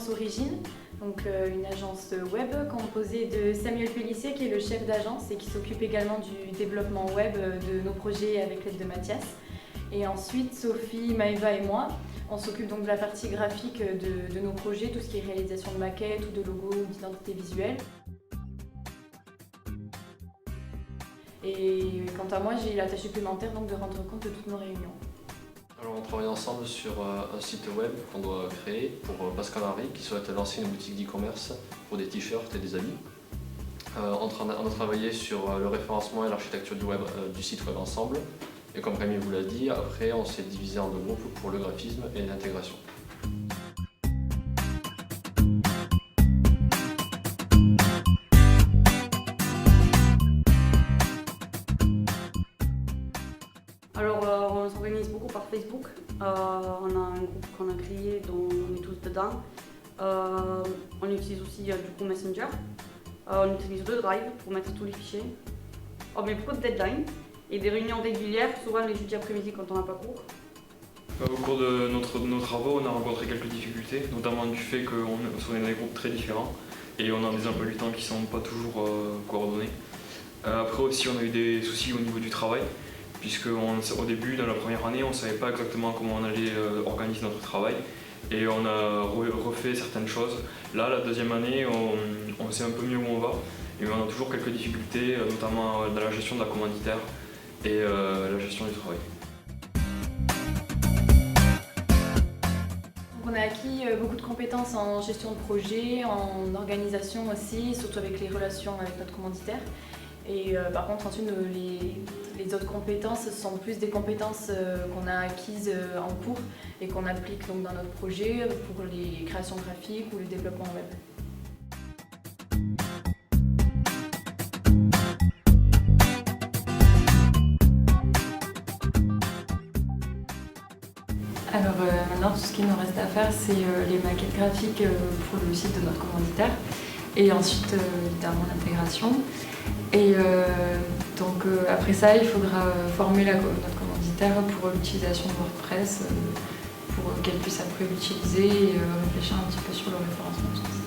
l'agence Origine, donc une agence web composée de Samuel Pellissier qui est le chef d'agence et qui s'occupe également du développement web de nos projets avec l'aide de Mathias. Et ensuite Sophie, Maëva et moi, on s'occupe donc de la partie graphique de nos projets, tout ce qui est réalisation de maquettes ou de logos ou d'identité visuelle. Et quant à moi, j'ai la tâche supplémentaire donc de rendre compte de toutes nos réunions. Alors on travaille ensemble sur un site web qu'on doit créer pour Pascal Henry qui souhaite lancer une boutique d'e-commerce pour des t-shirts et des habits. On a travaillé sur le référencement et l'architecture du site web ensemble. Et comme Rémi vous l'a dit, après on s'est divisé en deux groupes pour le graphisme et l'intégration. Alors, on s'organise beaucoup par Facebook. On a un groupe qu'on a créé dont on est tous dedans. On utilise aussi du coup Messenger. On utilise le Drive pour mettre tous les fichiers. On met beaucoup de deadlines et des réunions régulières, souvent les jeudis après-midi quand on n'a pas cours. Au cours de nos travaux, on a rencontré quelques difficultés, notamment du fait qu'on est dans des groupes très différents et on a des emplois du temps qui ne sont pas toujours coordonnés. Après aussi, on a eu des soucis au niveau du travail, puisque au début, dans la première année, on ne savait pas exactement comment on allait organiser notre travail et on a refait certaines choses. Là, la deuxième année, on sait un peu mieux où on va, mais on a toujours quelques difficultés, notamment dans la gestion de la commanditaire et la gestion du travail. On a acquis beaucoup de compétences en gestion de projet, en organisation aussi, surtout avec les relations avec notre commanditaire. Et par contre, ensuite, les autres compétences sont plus des compétences qu'on a acquises en cours et qu'on applique donc dans notre projet pour les créations graphiques ou le développement web. Alors maintenant, tout ce qu'il nous reste à faire, c'est les maquettes graphiques pour le site de notre commanditaire et ensuite évidemment l'intégration. Et donc après ça, il faudra former notre commanditaire pour l'utilisation de WordPress pour qu'elle puisse après l'utiliser et réfléchir un petit peu sur le référencement.